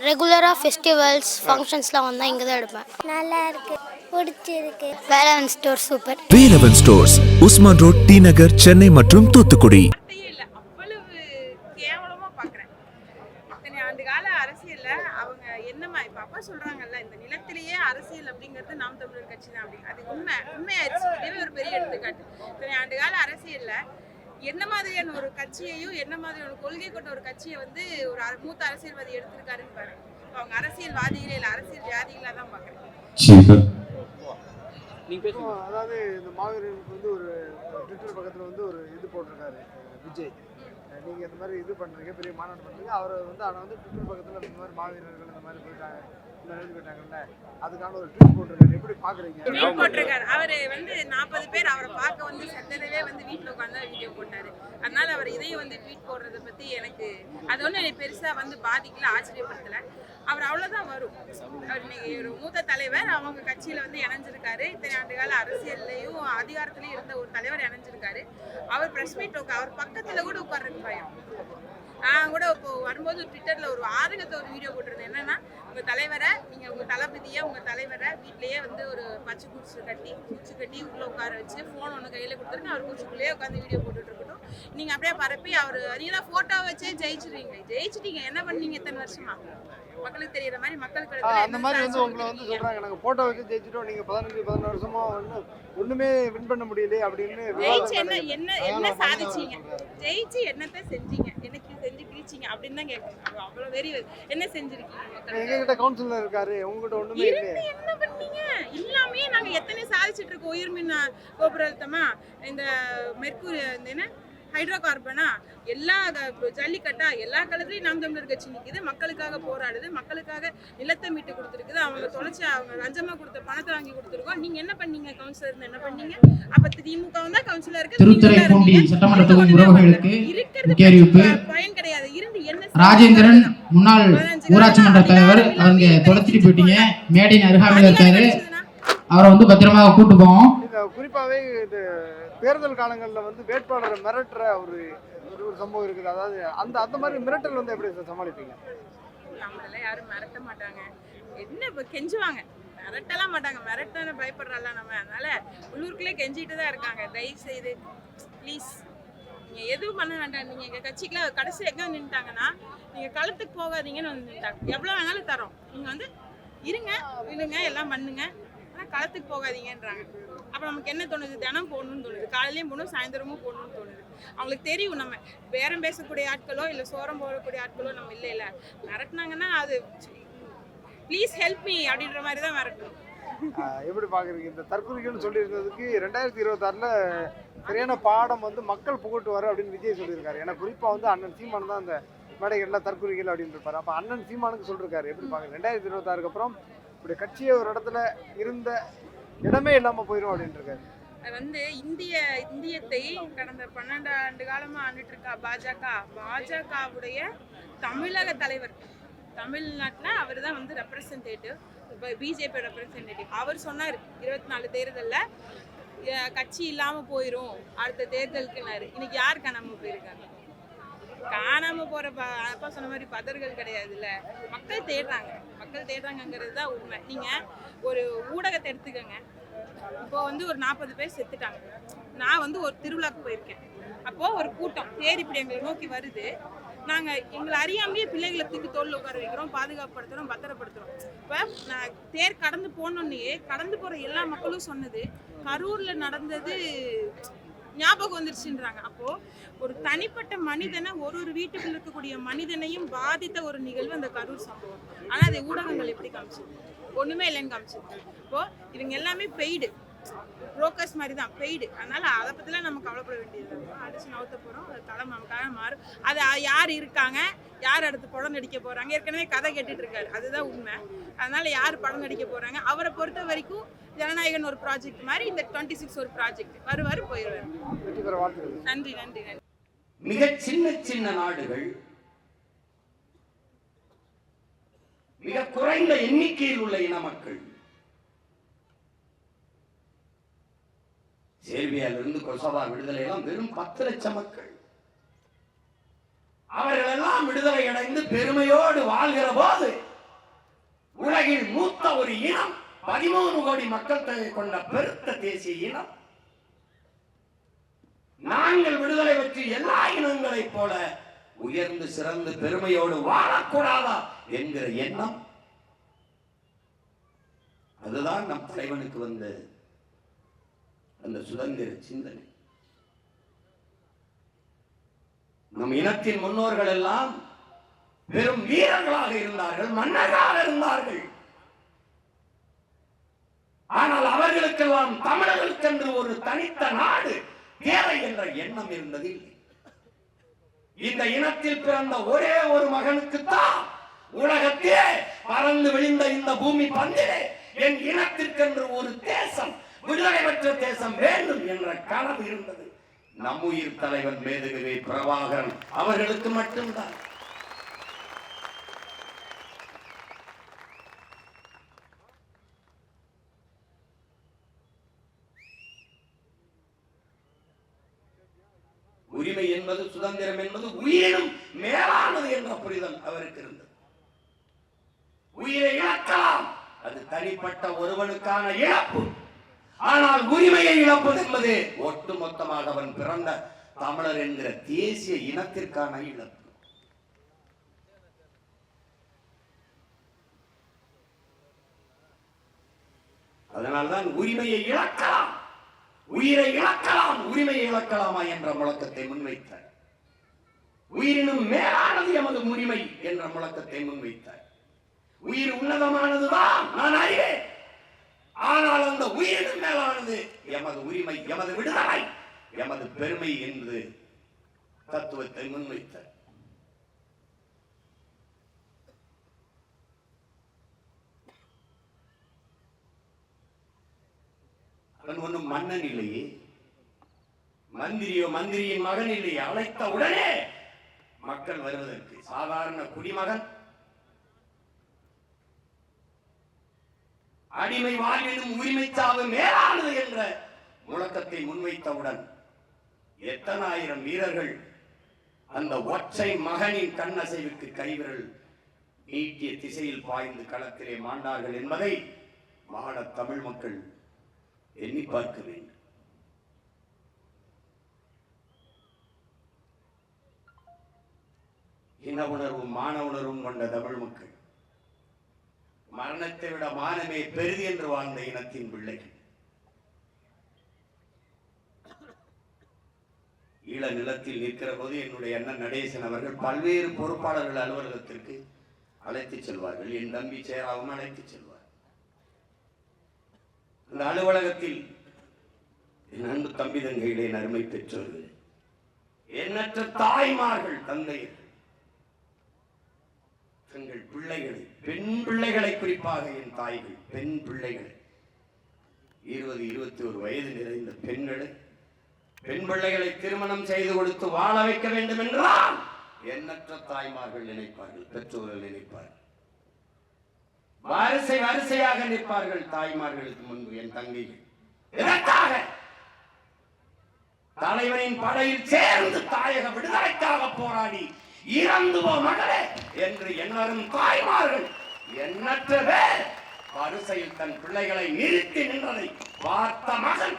ரெகுலராக ஃபெஸ்டிவல்ஸ் ஃபங்க்ஷன்ஸ்லாம் வந்தால் இங்கே தான் எடுப்பேன். நல்லா இருக்கு, பிடிச்சிருக்கு. Velavan store super. Velavan stores, Usman road, T Nagar, Chennai மற்றும் தூத்துக்குடி. அவ்வளவு கேவலமா பாக்குறேன். இத்தனை ஆண்டு கால அரசியல்ல அவங்க என்னமா இப்ப அப்பா சொல்றாங்கல்ல, இந்த நிலத்திலேயே அரசியல் அப்படிங்கிறது நாம் தமிழர் கட்சி தான் அப்படி. அது உண்மையாயிருச்சு. இதுவே ஒரு பெரிய எடுத்துக்காட்டு. இத்தனை ஆண்டு கால அரசியல்ல என்ன மாதிரியான ஒரு கட்சியையும் என்ன மாதிரியான கொள்கை கொண்ட ஒரு கட்சியை வந்து ஒரு மூத்த அரசியல்வாதி எடுத்திருக்காருன்னு பாருங்க. அவங்க அரசியல்வாதிகளே இல்லை, அரசியல் ஜாதிகளா தான் பாக்குறேன். அதாவது இந்த மாவீரனுக்கு வந்து ஒரு ட்விட்டர் பக்கத்தில் வந்து ஒரு இது போட்டிருக்காரு விஜய். நீங்கள் இந்த மாதிரி இது பண்ணுறீங்க, பெரிய மாநாடு பண்ணுறீங்க. அவர் வந்து ஆனால் வந்து ட்விட்டர் பக்கத்தில் இந்த மாதிரி மாவீரர்கள் இந்த மாதிரி போயிட்டாங்க, இந்த எழுதி போயிட்டாங்கல்ல, அதுக்கான ஒரு ட்வீட் போட்டிருக்காரு. எப்படி பார்க்குறீங்க? ட்வீட் போட்டிருக்காரு. அவர் வந்து 40 பேர் அவரை பார்க்க வந்து செத்தனவே வந்து வீட்டில் உட்காந்து வீடியோ போட்டாரு. அதனால அவர் இதையும் வந்து ட்வீட் போடுறதை பற்றி எனக்கு அது ஒன்றும் பெருசாக வந்து பாதிக்கல, ஆச்சரியப்படுத்தலை. அவர் அவ்வளோதான் வரும். அவர் இன்னைக்கு ஒரு மூத்த தலைவர், அவங்க கட்சியில் வந்து இணைஞ்சிருக்காரு. இத்தனை ஆண்டு கால அரசியல்லையும் அதிகாரத்திலையும் இருந்த ஒரு தலைவர் இணைஞ்சிருக்காரு. அவர் ப்ரெஸ் மீட் அவர் பக்கத்தில் கூட உட்கார்றதுக்கு பயம். நான் கூட இப்போ வரும்போது ட்விட்டரில் ஒரு ஆதங்கத்தை ஒரு வீடியோ போட்டிருந்தேன். என்னன்னா, உங்கள் தலைவரை நீங்கள் உங்கள் தளபதியை உங்கள் தலைவரை வீட்லேயே வந்து ஒரு பச்சை குடிச்சு கட்டி உள்ளே உட்கார வச்சு ஃபோன் ஒன்று கையில் கொடுத்துருங்க, அவர் குடிச்சுக்குள்ளேயே உட்காந்து வீடியோ போட்டுட்டு இருக்கட்டும். நீங்கள் அப்படியே பரப்பி அவர் நீங்கள் தான் ஃபோட்டோ வச்சே ஜெயிச்சிட்டீங்க. என்ன பண்ணீங்க இத்தனை வருஷமா? மக்களுக்கு தெரியற மாதிரி மக்களுக்கு அந்த மாதிரி வந்து உங்களை வந்து சொல்றாங்க, நாங்க போட்டோ வச்சு ஜெயிச்சிட்டோம், நீங்க 15 வருஷமா வந்து ஒண்ணுமே வின் பண்ண முடியல அப்படின்னு. ஜெயிச்சு என்ன சாதிச்சீங்க? ஜெயிச்சு என்னத்தை செஞ்சீங்க? எனக்கு செஞ்சு கிழிச்சிங்க அப்படின்னு தான் கேட்கணும். அவ்வளவு வெறி என்ன செஞ்சிருக்கீங்க? எங்ககிட்ட கவுன்சிலர் இருக்காரு, உங்ககிட்ட ஒண்ணுமே இல்லை, என்ன பண்ணீங்க? இல்லாமே நாங்க எத்தனை சாதிச்சுட்டு இருக்கோம். உயிர்மின் கோபுரத்தமா, இந்த மெர்க்குரி, என்ன ஹைட்ரோ கார்பனா, எல்லா ஜல்லிக்கட்டா, எல்லா காலத்துலயும் நாம் தமிழர் கட்சி நிற்குது, மக்களுக்காக போராடுது, மக்களுக்காக நிலத்தை மீட்டு கொடுத்துருக்குது. அவங்க தொலைச்சி அவங்க லஞ்சமா கொடுத்த பணத்தை வாங்கி கொடுத்துருக்கோம். நீங்க என்ன பண்ணீங்க? கவுன்சிலர் என்ன பண்ணீங்க? அப்ப திமுக தான் கவுன்சிலருக்கு பயன் கிடையாது. இருந்து என்ன? ராஜேந்திரன் முன்னாள் ஊராட்சி மன்ற தலைவர், அவங்க தொலைச்சிட்டு போயிட்டீங்க, மேடையின் அருகாமையில் இருக்காரு, அவரை வந்து பத்திரமாக கூட்டு போவோம். குறிப்பாவே இது தேர்தல் காலங்களில் வந்து வேட்பாளரை மிரட்டுற ஒரு சம்பவம் இருக்குது. அதாவது அந்த மாதிரி மிரட்டல் வந்து எப்படி சமாளிப்பீங்க? நம்மளெல்லாம் யாரும் மிரட்ட மாட்டாங்க. என்ன இப்போ கெஞ்சுவாங்க, மிரட்டலாம் மாட்டாங்க. மிரட்டான பயப்படுறால நம்ம. அதனால உள்ளூருக்குள்ளே கெஞ்சிட்டு தான் இருக்காங்க. தயவு செய்து ப்ளீஸ் நீங்கள் எதுவும் பண்ண வேண்டாம். நீங்கள் எங்கள் கட்சிக்குலாம் கடைசி எங்கே நின்றுட்டாங்கன்னா, நீங்கள் களத்துக்கு போகாதீங்கன்னு வந்து நின்றுட்டாங்க. எவ்வளோ வேணாலும் தரோம், நீங்கள் வந்து இருங்க விழுங்க எல்லாம் பண்ணுங்க, ஆனால் களத்துக்கு போகாதீங்கன்றாங்க. அப்போ நமக்கு என்ன தோணுது? தினம் போடணும்னு தோணுது, காலையிலையும் போகணும், சாயந்தரமும் போடணும்னு தோணுது. அவங்களுக்கு தெரியும் நம்ம பேரம் பேசக்கூடிய ஆட்களோ இல்லை சோரம் போடக்கூடிய ஆட்களோ நம்ம இல்லை. மிரட்டினாங்கன்னா அது ப்ளீஸ் ஹெல்ப் மீ அப்படின்ற மாதிரி தான் மிரட்டணும். எப்படி பார்க்குறீங்க? இந்த தற்கொலைகள்னு சொல்லியிருந்ததுக்கு 2026 சரியான பாடம் வந்து மக்கள் புகட்டுவார் அப்படின்னு விஜய் சொல்லியிருக்காரு. ஏன்னா குறிப்பாக வந்து அண்ணன் சீமான் தான் அந்த மேடைகள்லாம் தற்கொலைகள் அப்படின்னு இருப்பார். அப்போ அண்ணன் சீமானுக்கு சொல்லியிருக்காரு. எப்படி பார்க்குறேன்? 2026 அப்புறம் இப்படி கட்சியை ஒரு இடத்துல இருந்த இடமே இல்லாமல் போயிடும் அப்படின்னு இருக்காரு. வந்து இந்தியத்தை கடந்த 12 ஆண்டு காலமாக ஆண்டுட்டு இருக்கா பாஜகவுடைய தமிழக தலைவர். தமிழ்நாட்டில் அவர் தான் வந்து ரெப்ரசன்டேட்டிவ், பிஜேபி ரெப்ரசன்டேட்டிவ். அவர் சொன்னார் 24 தேர்தலில் கட்சி இல்லாமல் போயிடும் அடுத்த தேர்தலுக்குன்னாரு. இன்னைக்கு யார் காணாமல் போயிருக்காங்க? காணாம போற அப்பா சொன்ன மாதிரி பதர்கள் கிடையாதுல்ல. மக்கள் தேடுறாங்கங்கிறது தான் உண்மை. நீங்க ஒரு ஊடகத்தை எடுத்துக்கோங்க. இப்போ வந்து ஒரு 40 பேர் செத்துட்டாங்க. நான் வந்து ஒரு திருவிழாக்கு போயிருக்கேன். அப்போ ஒரு கூட்டம் தேர் இப்படி எங்களை நோக்கி வருது. நாங்க எங்களை அறியாமையே பிள்ளைகளை தூக்கி தோல்ல உட்கார வைக்கிறோம், பாதுகாப்படுத்துறோம், பத்திரப்படுத்துறோம். இப்போ நான் தேர் கடந்து போனோன்னே கடந்து போற எல்லா மக்களும் சொன்னது கரூர்ல நடந்தது ஞாபகம் வந்துருச்சுன்றாங்க. அப்போ ஒரு தனிப்பட்ட மனிதனை, ஒரு வீட்டுக்குள்ள இருக்கக்கூடிய மனிதனையும் பாதித்த ஒரு நிகழ்வு அந்த கரூர் சம்பவம். ஆனா அதை ஊடகங்கள் எப்படி காமிச்சது? ஒண்ணுமே இல்லைன்னு காமிச்சது. இப்போ இவங்க எல்லாமே பெய்டு புரோக்கர்ஸ் மாதிரி தான், பெய்டு. அதனால அதை பத்திலாம் நம்ம கவலைப்பட வேண்டியது. அடிச்சு நவுத்த போறோம், அது களம் நமக்காக மாறும். அது யார் இருக்காங்க, யார் அடுத்து படம் நடிக்க போறாங்க, ஏற்கனவே கதை கேட்டுட்டு இருக்காரு, அதுதான் உண்மை. அதனால யார் படம் நடிக்க போறாங்க, அவரை பொறுத்த வரைக்கும் ஜனநாயகன் ஒரு ப்ராஜெக்ட் மாதிரி, இந்த 26 ஒரு ப்ராஜெக்ட். வருவாரு போயிடுவாரு. நன்றி நன்றி நன்றி. மிக சின்ன நாடுகள், மிக குறைந்த எண்ணிக்கையில் உள்ள இன மக்கள், சேர்பியாவிலிருந்து கொசவா விடுதலை எல்லாம் வெறும் 10 லட்சம் மக்கள். அவர்கள் எல்லாம் விடுதலை அடைந்து பெருமையோடு வாழ்கிற போது உலகில் மூத்த ஒரு இனம், 13 கோடி மக்கள் தொகை கொண்ட பெருத்த தேசிய இனம். நாங்கள் விடுதலை பெற்று எல்லா இனங்களைப் போல உயர்ந்து சிறந்து பெருமையோடு வாழக்கூடாதா என்கிற எண்ணம், அதுதான் நம் தலைவனுக்கு வந்த அந்த சுதந்திர சிந்தனை. நம் இனத்தின் முன்னோர்கள் எல்லாம் பெரும் வீரர்களாக இருந்தார்கள், மன்னர்களாக இருந்தார்கள். ஆனால் அவர்களுக்கெல்லாம் தமிழர்களுக்கென்று ஒரு தனித்த நாடு தேவை என்ற எண்ணம் இருந்ததில்லை. இந்த இனத்தில் பிறந்த ஒரே ஒரு மகனுக்குத்தான் உலகத்திலே பறந்து விழுந்த இந்த பூமி பந்திலே என் இனத்திற்கென்று ஒரு தேசம், விடுதலை பெற்ற தேசம் வேண்டும் என்ற கனவு இருந்தது. நம்முயிர் தலைவன் மேதகவி பிரபாகரன் அவர்களுக்கு மட்டும்தான். உரிமை என்பது, சுதந்திரம் என்பது உயிரினும் மேலானது என்ற புரிதல் அவருக்கு இருந்தது. உயிரை இழக்கலாம், அது தனிப்பட்ட ஒருவனுக்கான இழப்பு. ஆனால் உரிமையை இழப்பது என்பது ஒட்டுமொத்தமாக அவன் பிறந்த தமிழர் என்கிற தேசிய இனத்திற்கான இழப்பு. அதனால்தான் உரிமையை இழக்கலாம், உயிரை இழக்கலாம், உரிமையை இழக்கலாமா என்ற முழக்கத்தை முன்வைத்தார். உயிரினும் மேலானது எமது உரிமை என்ற முழக்கத்தை முன்வைத்தார். உயிர் உன்னதமானதுதான், நான் அறிவேன். ஆனால் அந்த உயிரினும் மேலானது எமது உரிமை, எமது விடுதலை, எமது பெருமை என்று தத்துவத்தை முன்வைத்தார். அவன் ஒன்றும் மன்னன் இல்லையே, மந்திரியோ மந்திரியின் மகன் இல்லையே. அழைத்த உடனே மக்கள் வருவதற்கு சாதாரண குடிமகன் அடிமை வாழ்விலும் உரிமை சாவு மேலானது என்ற முழக்கத்தை முன்வைத்தவுடன் எத்தனாயிரம் வீரர்கள் அந்த ஒற்றை மகனின் கண்ணசைவுக்கு கைவிரல் நீட்டிய திசையில் பாய்ந்து களத்திலே மாண்டார்கள் என்பதை மாட தமிழ் மக்கள் எண்ணி பார்க்க வேண்டும். இன உணர்வும் மான உணர்வும் கொண்ட தமிழ் மக்கள் மரணத்தை விட மானமே பெரிது என்று வாழ்ந்த இனத்தின் பிள்ளைகள். ஈழ நிலத்தில் நிற்கிற போது என்னுடைய அண்ணன் நடேசன் அவர்கள் பல்வேறு பொறுப்பாளர்கள் அலுவலகத்திற்கு அழைத்துச் செல்வார்கள். என் தம்பி சேராவும் அழைத்துச் செல்வார். அந்த அலுவலகத்தில் என் அன்பு தம்பி தங்கைகளே, அருமை பெற்றோர்கள், எண்ணற்ற தாய்மார்கள், தந்தையர்கள் தங்கள் பிள்ளைகளை, பெண் பிள்ளைகளை, குறிப்பாக என் தாய்கள் பெண் பிள்ளைகளை, 20-21 வயது நிறைந்த பெண்களை, பெண் பிள்ளைகளை திருமணம் செய்து கொடுத்து வாழ வைக்க வேண்டும் என்றால் எண்ணற்ற தாய்மார்கள் நினைப்பார்கள், பெற்றோர்கள் நினைப்பார்கள். வரிசை வரிசையாக நிற்பார்கள் தாய்மார்களுக்கு முன்பு என் தங்கைகள். எதற்காக? தலைவனின் படையில் சேர்ந்து தாயக விடுதலைக்காக போராடி இறந்து போ மகளே என்று எண்ணரும் தாய்மார்கள் எண்ணற்ற பேர் வரிசையில் தன் பிள்ளைகளை நிறுத்தி நின்றதை பார்த்த மகன்